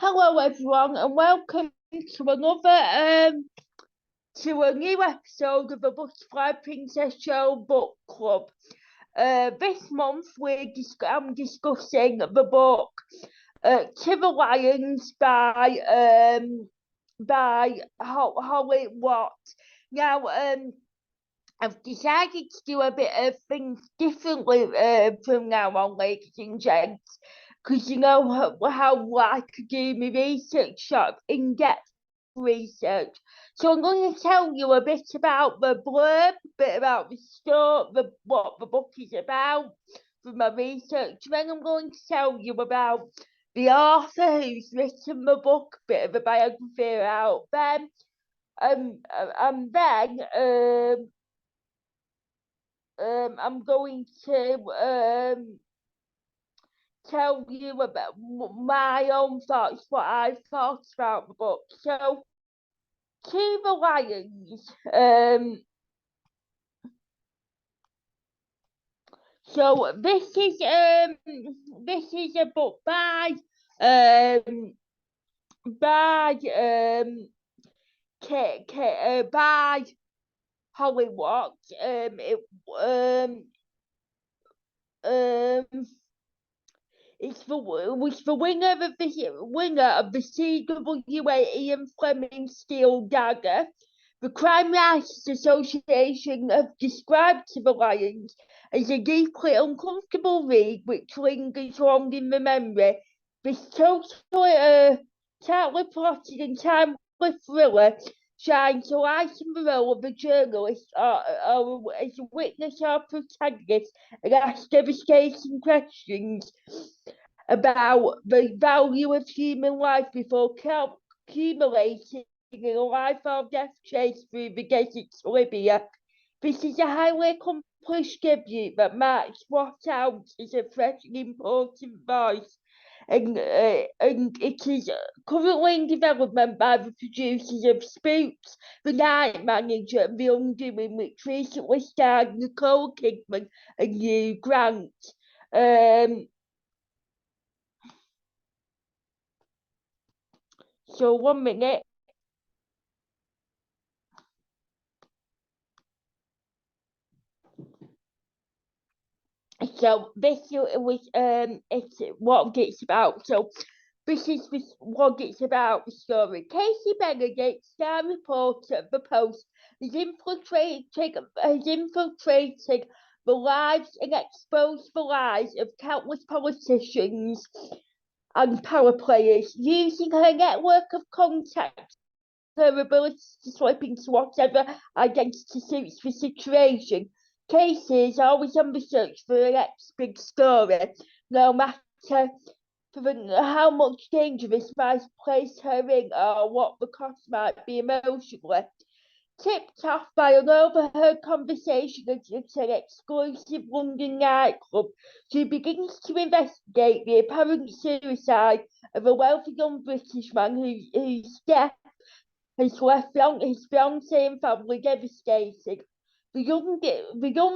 Hello everyone and welcome to a new episode of the Butterfly Princess Show Book Club. This month I'm discussing the book Killer Lions by Holly Watt. Now I've decided to do a bit of things differently from now on, ladies and gents, because you know how I could do my research, sort of in-depth research. So I'm going to tell you a bit about the blurb, a bit about the story, what the book is about from my research. Then I'm going to tell you about the author who's written the book, a bit of a biography about them. And then I'm going to tell you about my own thoughts, what I thought about the book. So, To the Lions. So this is a book by by Holly Watt. It's the winner of the CWA Ian Fleming Steel Dagger. The Crime Writers Association have described To the Lions as a deeply uncomfortable read which lingers long in the memory. This totally plotted and timely thriller shines a light on the role of a journalist or as a witness or protagonist and asks devastating questions about the value of human life before accumulating in a life or death chase through the deserts of Libya. This is a highly accomplished debut that marks Watt out as a fresh and important voice, and it is currently in development by the producers of Spooks, The Night Manager, and The Undoing, which recently starred Nicole Kidman and Hugh Grant. So 1 minute. So this was it's what it's about. So this is what it's about, the story. Casey Benedict, star reporter of the Post, has infiltrated the lives and exposed the lies of countless politicians and power players, using her network of contacts, her ability to slip into whatever identity suits the situation. Casey is always on the search for the next big story, no matter how much danger this might place her in or what the cost might be emotionally. Tipped off by an overheard conversation at an exclusive London nightclub, she begins to investigate the apparent suicide of a wealthy young British man whose death has left his fiancée and family devastated. The young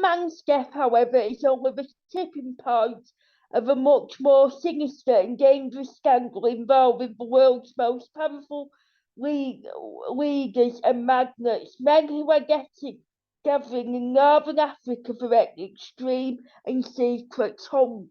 man's death, however, is only the tipping point of a much more sinister and dangerous scandal involving the world's most powerful leaders and magnates, men who are gathering in Northern Africa for an extreme and secret hunt.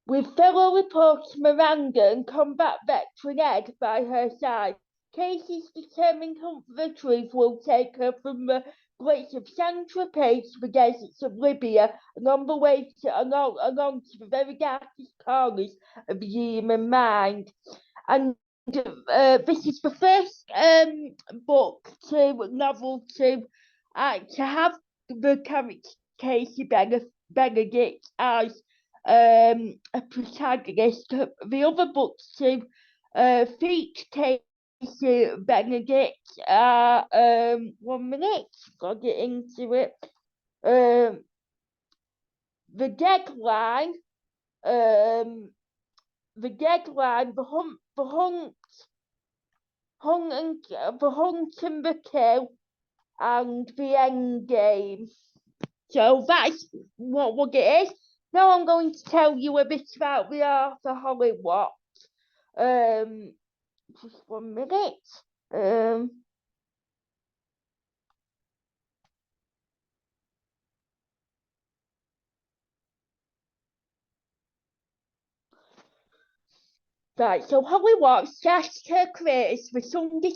With fellow reporter Miranda and combat veteran Ed by her side, Casey's determined hunt for the truth will take her from the glitz of Saint-Tropez to the deserts of Libya and on the way along to the very darkest corners of the human mind. And this is the first novel to have the character Casey Benedict as a protagonist. The other books to feature Casey Benedict are 1 minute, got to get into it. The Deadline, the Hunt and the Kill, and the End Game. So that's what it is. Now I'm going to tell you a bit about the author Holly Watt. Just 1 minute. Right, so Holly Watts started her career as the Sunday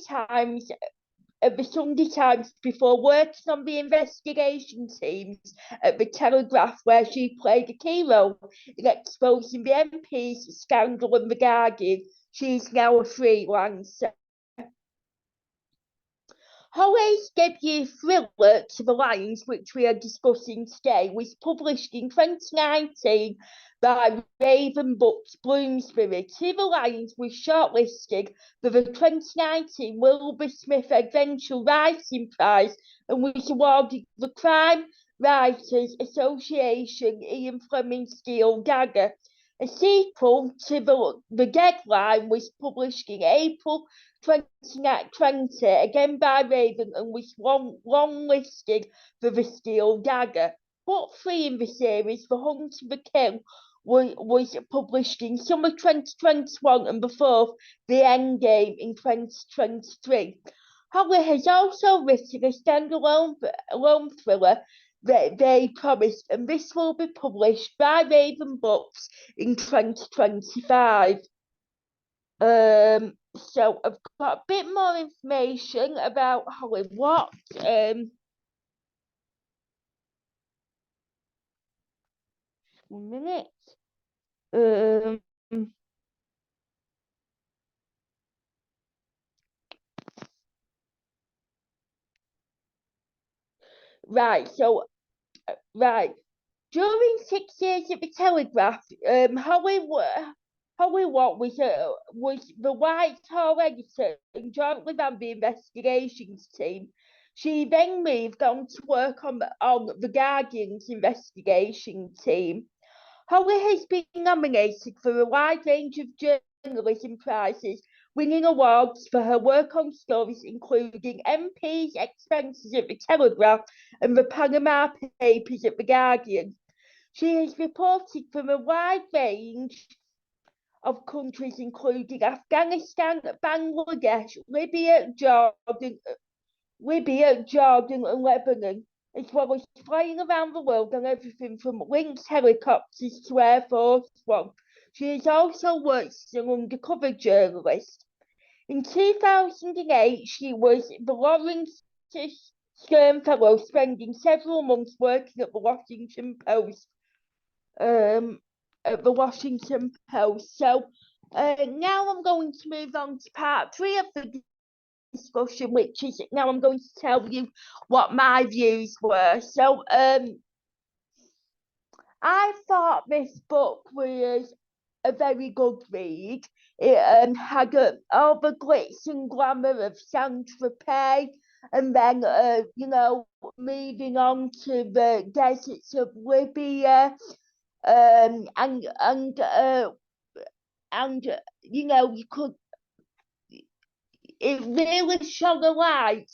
Times before working on the investigation teams at the Telegraph, where she played a key role in exposing the MP's scandal in The Guardian. She's now a freelancer. Holly's debut thriller, To the Lions, which we are discussing today, was published in 2019 by Raven Books Bloomsbury. To the Lions was shortlisted for the 2019 Wilbur Smith Adventure Writing Prize and was awarded the Crime Writers Association Ian Fleming Steel Dagger. A sequel to the Deadline was published in April 2020, again by Raven, and was long listed for the Steel Dagger. Book 3 in the series, The Hunt for the Kill, was published in summer 2021, and the fourth, The Endgame, in 2023. Holly has also written a standalone thriller, They Promised, and this will be published by Raven Books in 2025. So I've got a bit more information about Holly Watts. 1 minute. Um, right, so right. During 6 years at the Telegraph, Holly Watt was the Whitehall editor and jointly ran the investigations team. She then moved on to work on the Guardian's investigation team. Holly has been nominated for a wide range of journalism prizes, winning awards for her work on stories including MP's expenses at the Telegraph and the Panama Papers at the Guardian. She has reported from a wide range of countries including Afghanistan, Bangladesh, Libya, Jordan and Lebanon, as well as flying around the world on everything from Lynx helicopters to Air Force One. She has also worked as an undercover journalist. In 2008, she was the Lawrence Stern Fellow, spending several months working at the Washington Post. So now I'm going to move on to part 3 of the discussion, which is now I'm going to tell you what my views were. So I thought this book was a very good read. It had all the glitz and glamour of Saint-Tropez, and then moving on to the deserts of Libya, and you could, it really shone a light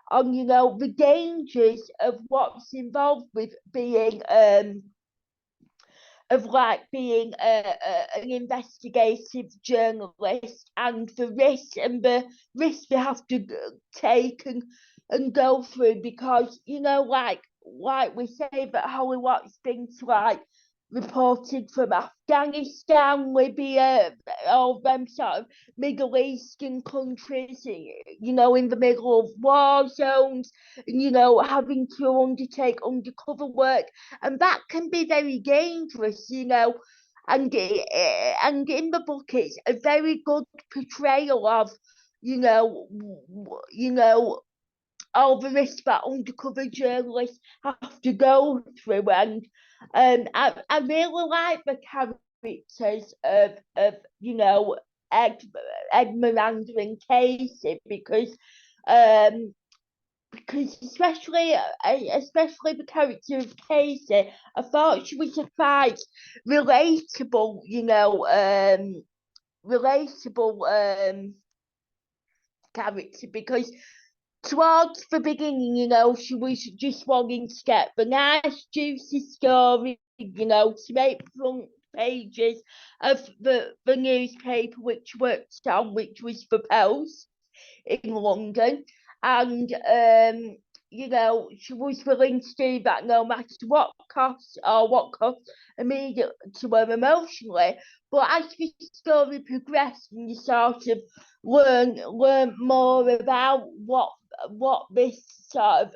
on the dangers of what's involved with being being an investigative journalist, and the risks they have to take and go through, because like we say that Holly Watt's been to reported from Afghanistan, Libya, all them sort of Middle Eastern countries, in the middle of war zones, having to undertake undercover work, and that can be very dangerous, and in the book it's a very good portrayal of, all the risks that undercover journalists have to go through, and I really like the characters of Ed Miranda and Casey, because especially the character of Casey, I thought she was a quite relatable, character, because towards the beginning, she was just wanting to get the nice, juicy story, to make front pages of the newspaper which worked on, which was the Post in London, and you know, she was willing to do that no matter what cost immediate to her emotionally. But as the story progressed and you sort of learn more about what this sort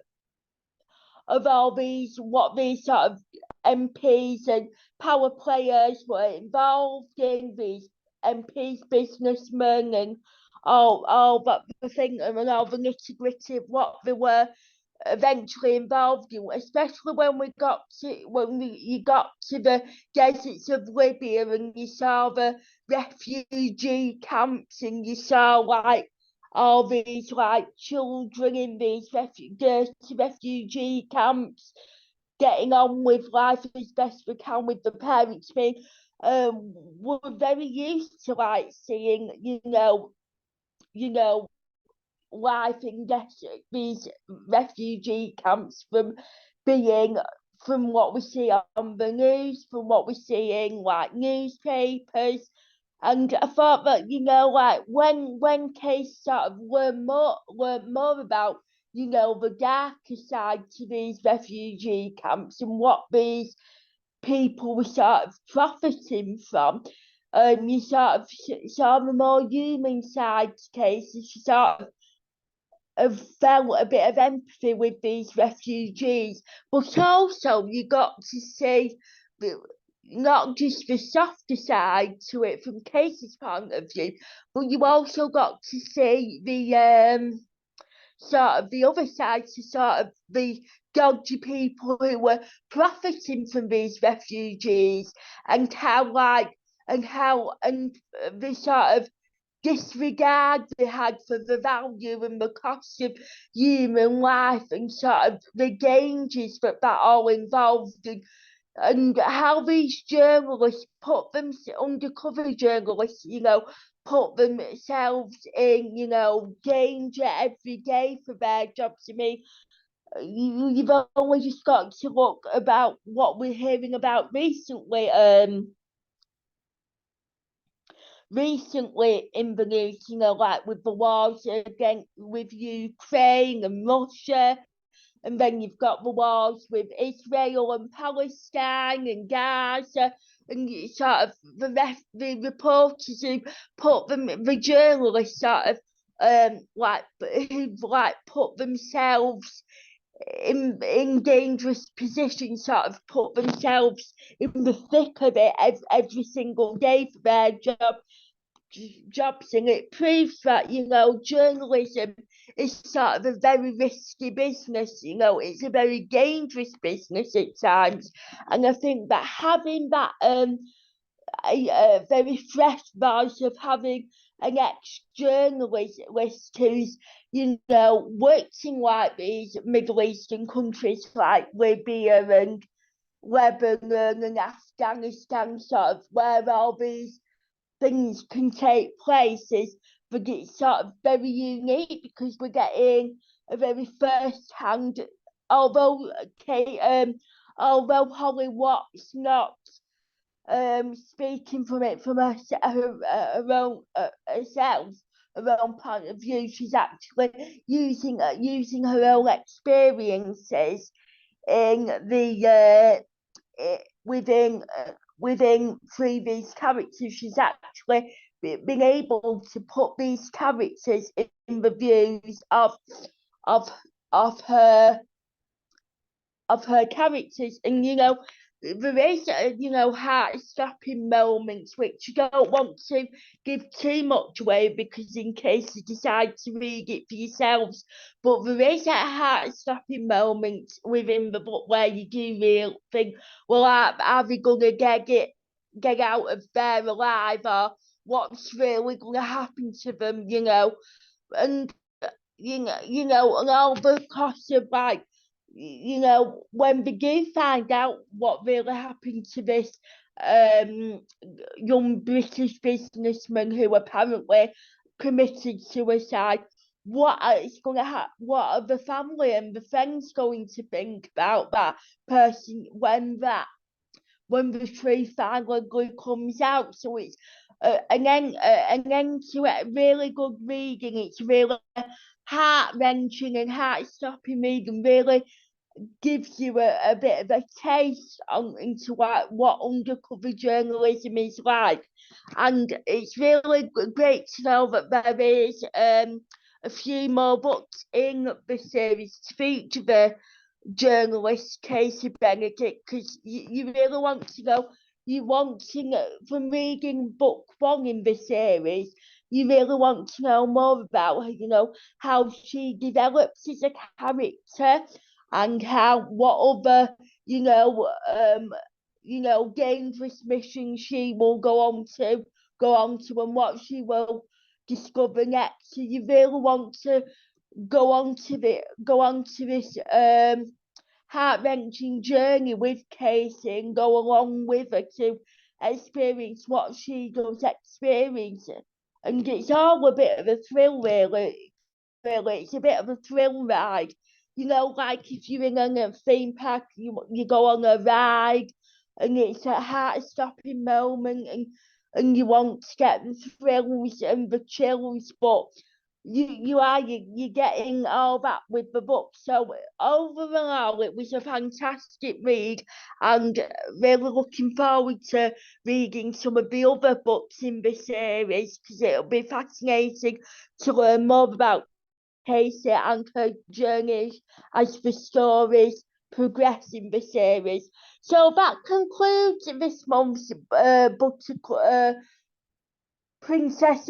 of all these what these sort of MPs and power players were involved in, these MPs, businessmen, and all that the thing and all the nitty gritty of what they were eventually involved in, especially when you got to the deserts of Libya and you saw the refugee camps and you saw like all these like children in these dirty refugee camps getting on with life as best we can with the parents being we're very used to like seeing you know life in these refugee camps from what we see on the news, from what we see in like newspapers. And I thought that, you know, like when Case sort of learn more about, you know, the darker side to these refugee camps and what these people were sort of profiting from, you sort of saw the more human side to Case, and she sort of felt a bit of empathy with these refugees, but also you got to see not just the softer side to it from Casey's point of view, but you also got to see the sort of the other side, to sort of the dodgy people who were profiting from these refugees, and how the sort of disregard they had for the value and the cost of human life, and sort of the dangers that all involved, and how these journalists undercover journalists, you know, put themselves in, you know, danger every day for their jobs. I mean, you've only just got to look about what we're hearing about recently in the news, you know, like with the wars with Ukraine and Russia, and then you've got the wars with Israel and Palestine and Gaza, and sort of the reporters who the journalists sort of who've like put themselves in dangerous positions, sort of put themselves in the thick of it every single day for their jobs, and it proves that, you know, journalism is sort of a very risky business. You know, it's a very dangerous business at times, and I think that having that a very fresh voice of having an ex-journalist who's, you know, worked in like these Middle Eastern countries like Libya and Lebanon and Afghanistan, sort of where all these things can take place, is but it's sort of very unique because we're getting a very first hand, although although Holly Watt's not speaking from it from her own herself, her own point of view. She's actually using her own experiences in the within previous characters. She's actually been able to put these characters in the views of her characters, and you know, there is you know, heart-stopping moments which you don't want to give too much away, because in case you decide to read it for yourselves, but there is a heart-stopping moment within the book where you do really think, well, are they gonna get out of there alive, or what's really gonna happen to them, you know, and you know, and all the costs of like, you know, when they do find out what really happened to this young British businessman who apparently committed suicide, what are the family and the friends going to think about that person when the tree finally comes out. So it's an end to it, really good reading. It's really heart-wrenching and heart-stopping reading, really gives you a bit of a taste into what undercover journalism is like. And it's really great to know that there is a few more books in the series to feature the journalist Casey Benedict, because you really want to know, from reading book one in the series, you really want to know more about her, how she develops as a character, and what other, dangerous missions she will go on to, and what she will discover next. So you really want to go on to this heart-wrenching journey with Casey and go along with her to experience what she does experience. And it's all a bit of a thrill, really. It's a bit of a thrill ride. Like if you're in a theme park, you go on a ride, and it's a heart-stopping moment, and you want to get the thrills and the chills, but you're getting all that with the book. So overall, it was a fantastic read, and really looking forward to reading some of the other books in the series, because it'll be fascinating to learn more about Casey and her journeys as the stories progress in the series. So that concludes this month's Butterfly Princess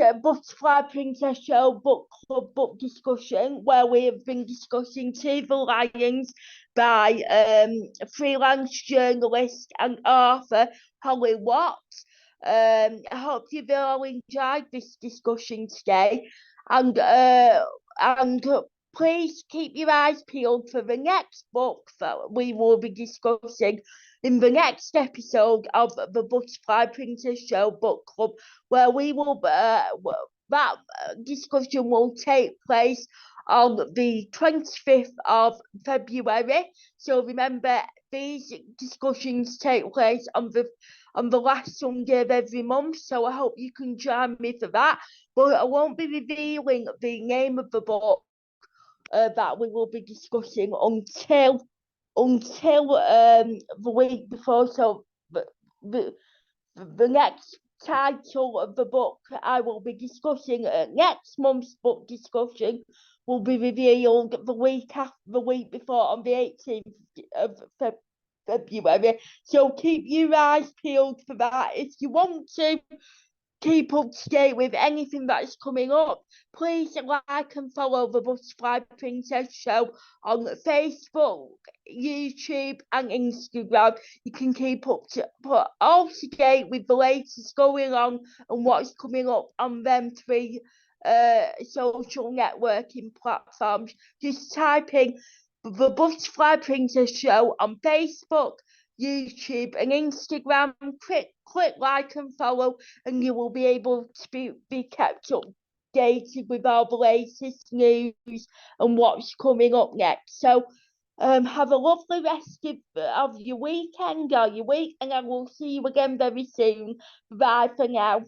Show Book Club book discussion, where we have been discussing To the Lions by freelance journalist and author Holly Watts. I hope you've all enjoyed this discussion today, and please keep your eyes peeled for the next book that we will be discussing in the next episode of the Butterfly Princess Show Book Club, where we will that discussion will take place on the 25th of February. So remember, these discussions take place on the last Sunday of every month. So I hope you can join me for that. But I won't be revealing the name of the book that we will be discussing until the week before. So the next title of the book I will be discussing next month's book discussion will be revealed the week before, on the 18th of February. So keep your eyes peeled for that. If you want to keep up to date with anything that is coming up, please like and follow the Butterfly Princess Show on Facebook, YouTube, and Instagram. You can keep up to date with the latest going on and what's coming up on them three social networking platforms. Just type in the Butterfly Princess Show on Facebook, YouTube, and Instagram. Click like and follow, and you will be able to be kept updated with all the latest news and what's coming up next. So have a lovely rest of your weekend or your week, and I will see you again very soon. Bye for now.